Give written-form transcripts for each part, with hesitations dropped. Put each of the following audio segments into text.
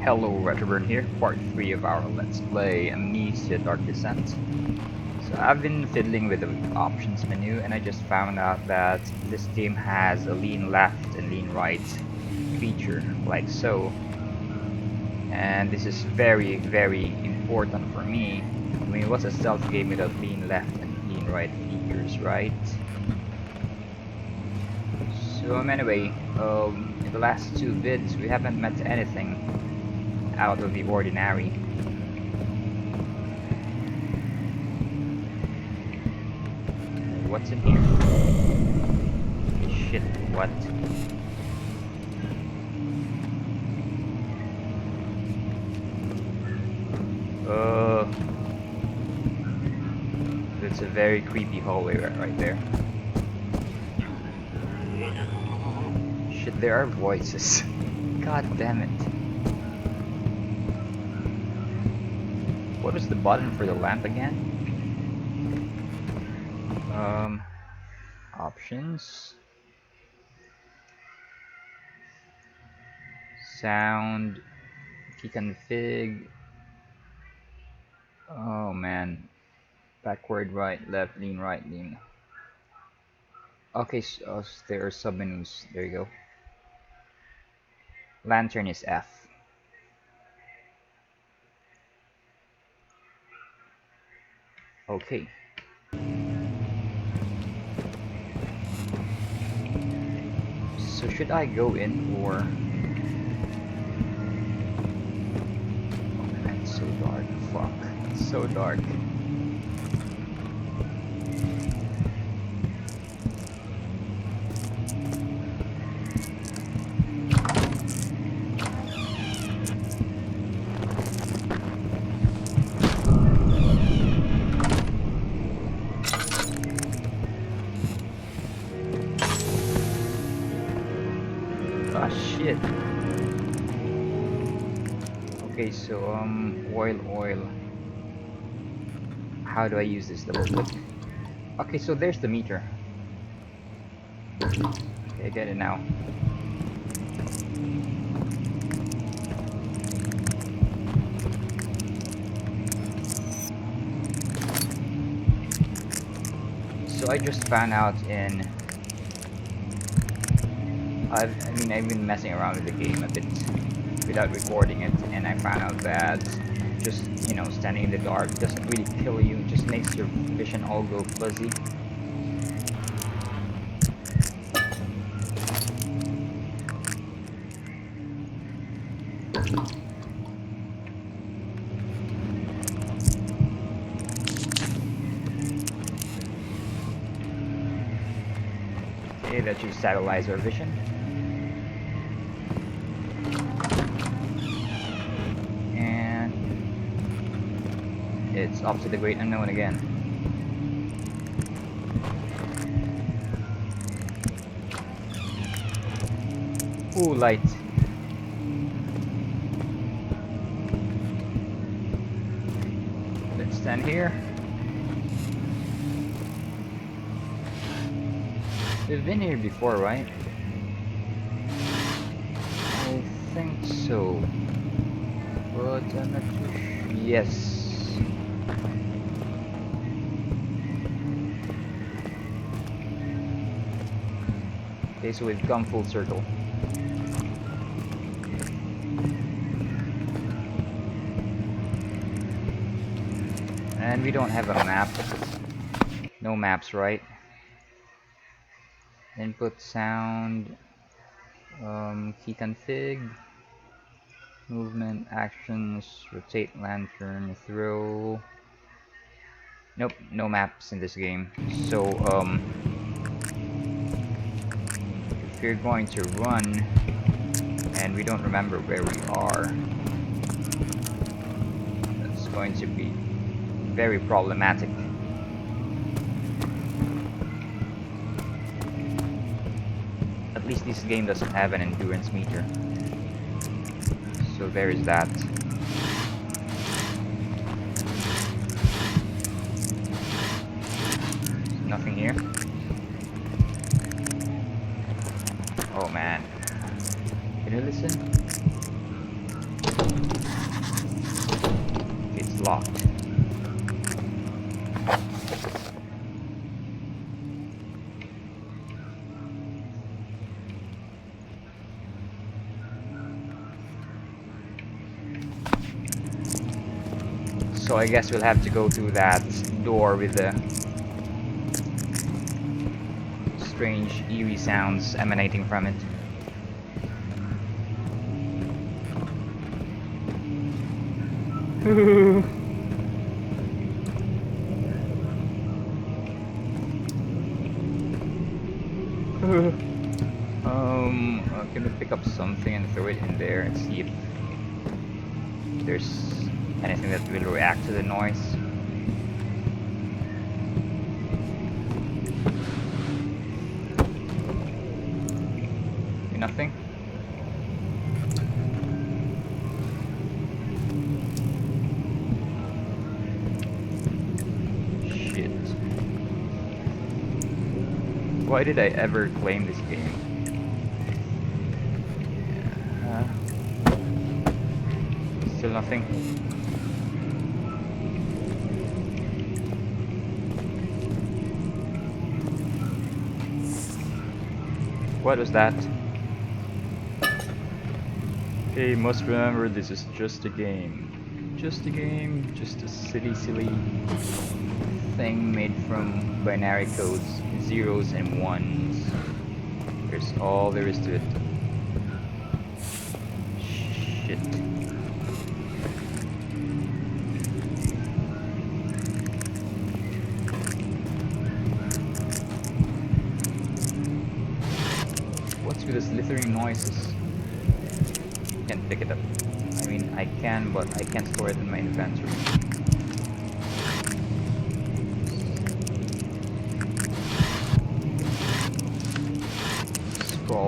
Hello, Retroburn here, part 3 of our Let's Play Amnesia Dark Descent. So I've been fiddling with the options menu and I just found out that this game has a lean left and lean right feature, like so. And this is very, very important for me. I mean, what's a stealth game without lean left and lean right features, right? So anyway, in the last 2 vids we haven't met anything out of the ordinary. What's in here? Shit, what? It's a very creepy hallway right there. Shit, there are voices. God damn it. What is the button for the lamp again? Options. Sound. Key config. Oh man. Backward, right, left, lean, right, lean. Okay, so there are submenus. There you go. Lantern is F. Okay. So should I go in or... Oh man, it's so dark. Fuck. It's so dark. Ah shit. Okay, so oil. How do I use this? Double click. Okay, so there's the meter. Okay, I get it now. So I just found out in... I've been messing around with the game a bit without recording it, and I found out that just, you know, standing in the dark doesn't really kill you, it just makes your vision all go fuzzy. Okay, that should stabilize our vision. It's up to the great unknown again. Ooh, light. Let's stand here. We've been here before, right? I think so. But I'm not too sure. Yes. Okay, so we've come full circle. And we don't have a map. No maps, right? Input sound, key config, movement, actions, rotate lantern, throw. Nope, no maps in this game. So, if you're going to run and we don't remember where we are, that's going to be very problematic. At least this game doesn't have an endurance meter, so there is that. Nothing here. Oh man. Can you listen? Locked. So I guess we'll have to go through that door with the strange eerie sounds emanating from it. Can we pick up something and throw it in there and see if there's anything that will react to the noise? Nothing? Shit. Why did I ever claim this game? Still nothing. What was that? Okay, must remember this is just a game. Just a game, just a silly thing made from binary codes, zeros and ones. There's all there is to it. Shit. What's with the slithering noises? Can't pick it up. I mean, I can, but I can't store it in my inventory.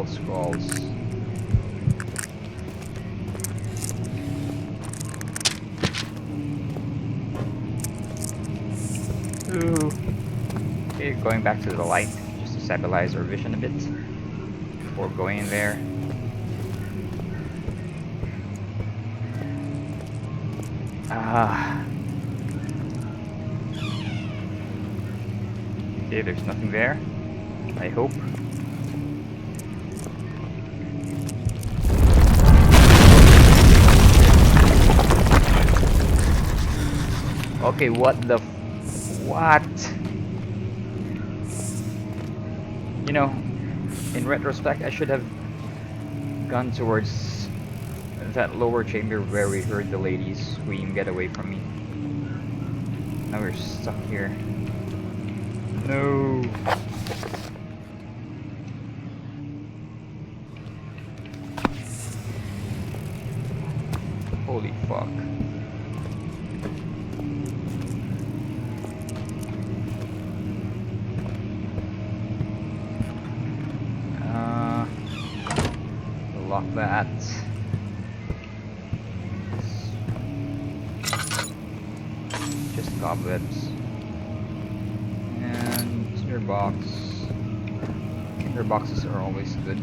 Scrolls. Ooh. Okay, going back to the light, just to stabilize our vision a bit before going in there. Okay, there's nothing there. I hope. Okay, what? You know, in retrospect, I should have gone towards that lower chamber where we heard the ladies scream, "Get away from me." Now we're stuck here. No. Holy fuck. Lock that. Just cobwebs. And tinder box. Tinder boxes are always good.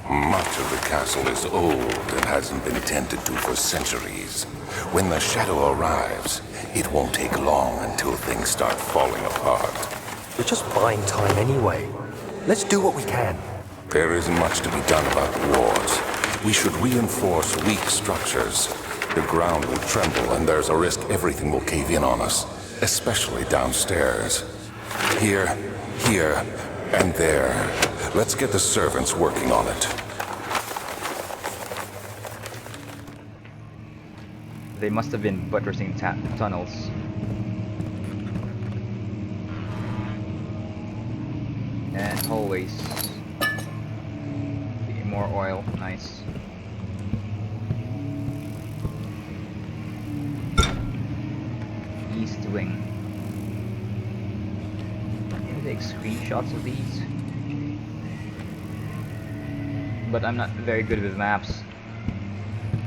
Much of the castle is old and hasn't been tended to for centuries. When the shadow arrives, it won't take long until things start falling apart. We're just buying time anyway. Let's do what we can. There isn't much to be done about wars. We should reinforce weak structures. The ground will tremble and there's a risk everything will cave in on us, especially downstairs. Here, and there. Let's get the servants working on it. They must have been buttressing tunnels. And hallways. Okay, more oil, nice. East wing. Can we take screenshots of these? But I'm not very good with maps,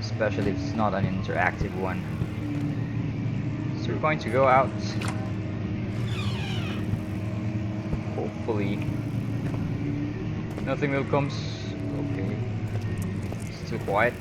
especially if it's not an interactive one. So we're going to go out. Hopefully nothing will come. Okay, it's too quiet.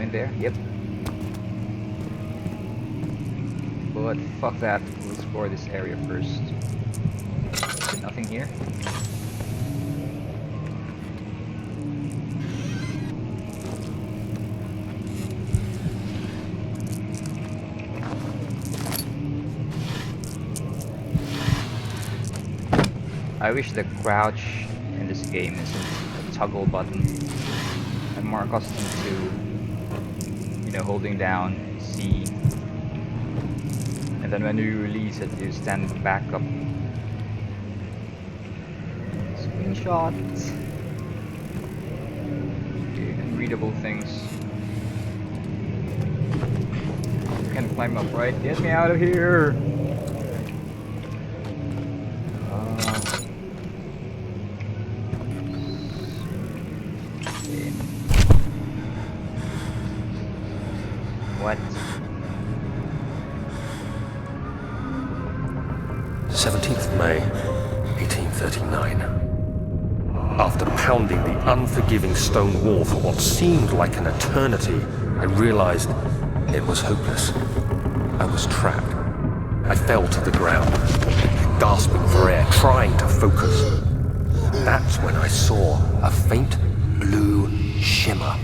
in there? Yep. But fuck that. We'll explore this area first. Is nothing here? I wish the crouch in this game isn't a toggle button. I'm more accustomed to, you know, holding down C, and then when you release it, you stand back up. Screenshot. Okay, unreadable things. You can climb up, right? Get me out of here! What? 17th May, 1839. After pounding the unforgiving stone wall for what seemed like an eternity, I realized it was hopeless. I was trapped. I fell to the ground, gasping for air, trying to focus. That's when I saw a faint blue shimmer.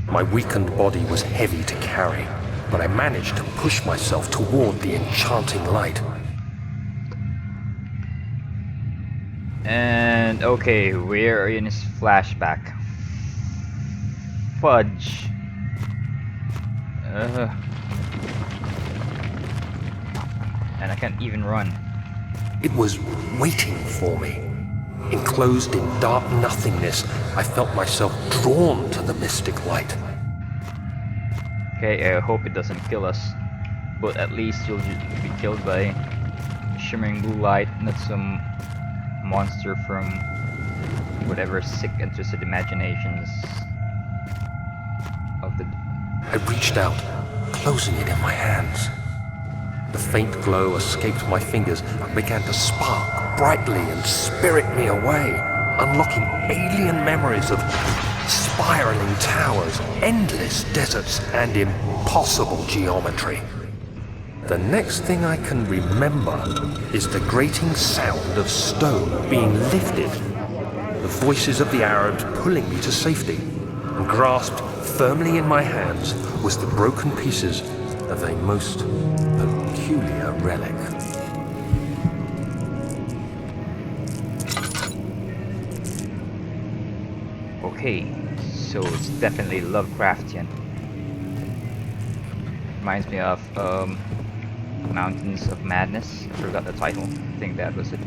My weakened body was heavy to carry, but I managed to push myself toward the enchanting light. And okay, we're in his flashback. Fudge. And I can't even run. It was waiting for me. Enclosed in dark nothingness, I felt myself drawn to the mystic light. Okay, I hope it doesn't kill us. But at least you'll be killed by shimmering blue light, not some monster from whatever sick and twisted imaginations of the... I reached out, closing it in my hands. The faint glow escaped my fingers and began to spark brightly and spirit me away, unlocking alien memories of spiraling towers, endless deserts, and impossible geometry. The next thing I can remember is the grating sound of stone being lifted, the voices of the Arabs pulling me to safety, and grasped firmly in my hands was the broken pieces of a most peculiar relic. Okay, so it's definitely Lovecraftian. Reminds me of Mountains of Madness. I forgot the title. I think that was it.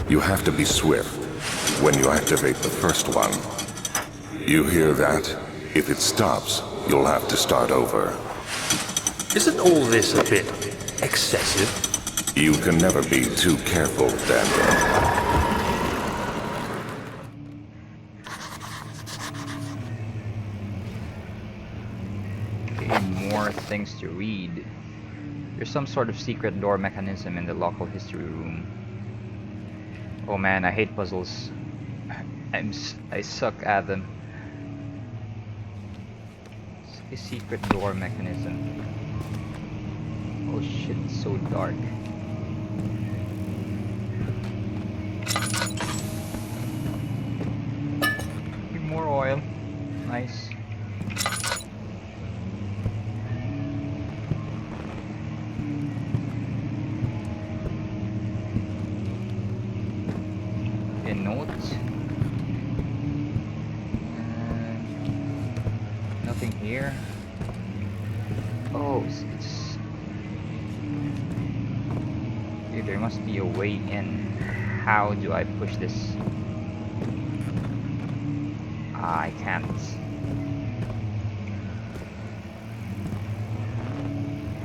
You have to be swift when you activate the first one. You hear that? If it stops, you'll have to start over. Isn't all this a bit excessive? You can never be too careful, Daniel. More things to read. There's some sort of secret door mechanism in the local history room. Oh man, I hate puzzles. I suck at them. A secret door mechanism. Oh shit, it's so dark. More oil. Nice. A note. Nothing here. Oh, it's okay, there must be a way in. How do I push this? I can't.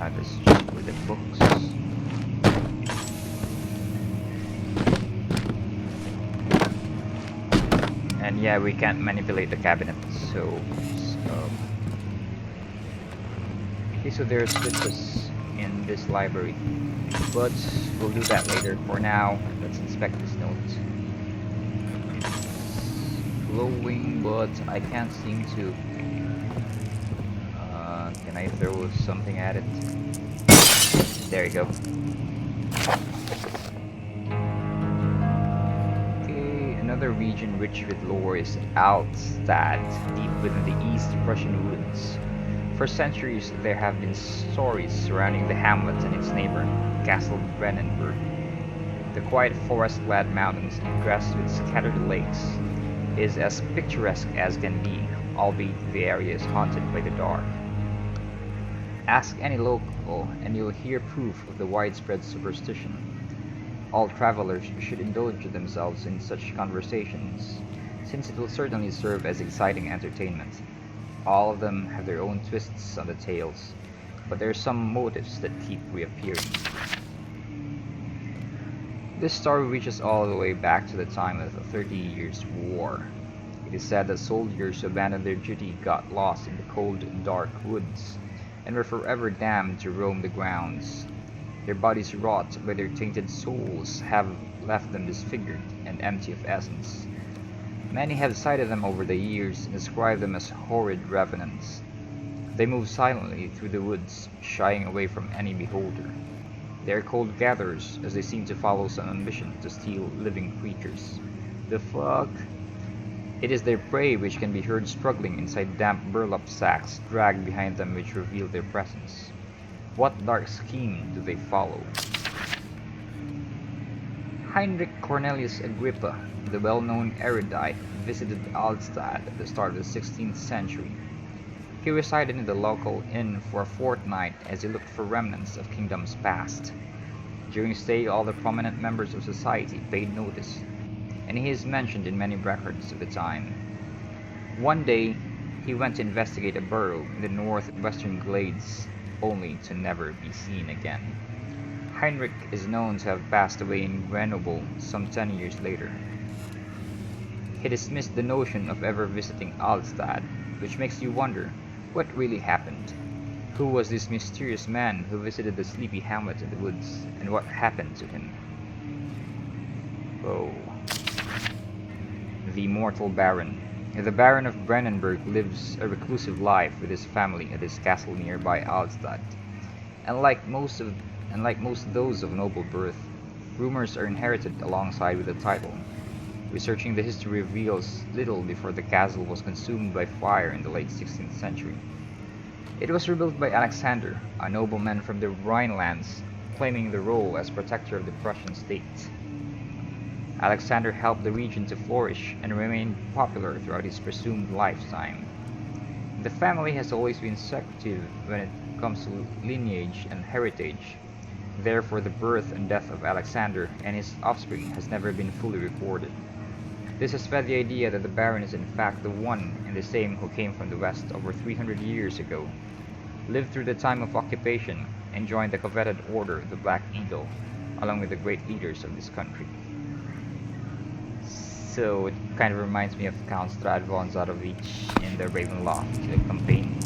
I just check with the books. And yeah, we can't manipulate the cabinet, so okay, so there's switches in this library, but we'll do that later. For now, let's inspect this note. glowing, but I can't seem to. Can I throw something at it? There you go. Okay, another region rich with lore is Altstadt, deep within the East Prussian woods. For centuries, there have been stories surrounding the hamlet and its neighbor, Castle Brennenburg. The quiet forest-clad mountains, grassed with scattered lakes, is as picturesque as can be, albeit the area is haunted by the dark. Ask any local, and you'll hear proof of the widespread superstition. All travelers should indulge themselves in such conversations, since it will certainly serve as exciting entertainment. All of them have their own twists on the tales, but there are some motives that keep reappearing. This story reaches all the way back to the time of the 30 Years' War. It is said that soldiers who abandoned their duty got lost in the cold, dark woods, and were forever damned to roam the grounds. Their bodies rot, but their tainted souls have left them disfigured and empty of essence. Many have cited them over the years and described them as horrid revenants. They move silently through the woods, shying away from any beholder. They are cold gatherers, as they seem to follow some ambition to steal living creatures. The fuck? It is their prey which can be heard struggling inside damp burlap sacks dragged behind them which reveal their presence. What dark scheme do they follow? Heinrich Cornelius Agrippa, the well-known erudite, visited Altstadt at the start of the 16th century. He resided in the local inn for a fortnight as he looked for remnants of kingdoms past. During his stay, all the prominent members of society paid notice, and he is mentioned in many records of the time. One day, he went to investigate a burrow in the northwestern glades, only to never be seen again. Heinrich is known to have passed away in Grenoble some 10 years later. He dismissed the notion of ever visiting Altstadt, which makes you wonder what really happened. Who was this mysterious man who visited the sleepy hamlet in the woods, and what happened to him? Oh. The Mortal Baron. The Baron of Brennenburg lives a reclusive life with his family at his castle nearby Altstadt. And like most those of noble birth, rumors are inherited alongside with the title. Researching the history reveals little before the castle was consumed by fire in the late 16th century. It was rebuilt by Alexander, a nobleman from the Rhinelands, claiming the role as protector of the Prussian state. Alexander helped the region to flourish and remained popular throughout his presumed lifetime. The family has always been secretive when it comes to lineage and heritage. Therefore, the birth and death of Alexander and his offspring has never been fully recorded. This has fed the idea that the Baron is in fact the one and the same who came from the West over 300 years ago, lived through the time of occupation, and joined the coveted Order of the Black Eagle, along with the great leaders of this country. So it kind of reminds me of Count Strad von Zarovich in the Ravenloft campaign.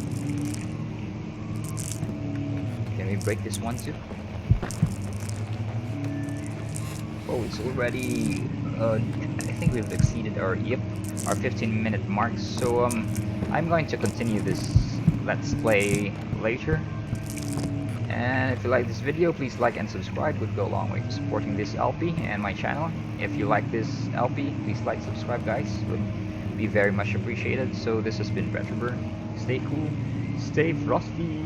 Can we break this one too? Oh, it's already I think we've exceeded our 15-minute mark, so I'm going to continue this let's play later. And if you like this video, please like and subscribe. It would go a long way to supporting this LP and my channel. If you like this LP, please like, subscribe, guys. Would be very much appreciated. So this has been Retrober. Stay cool, stay frosty.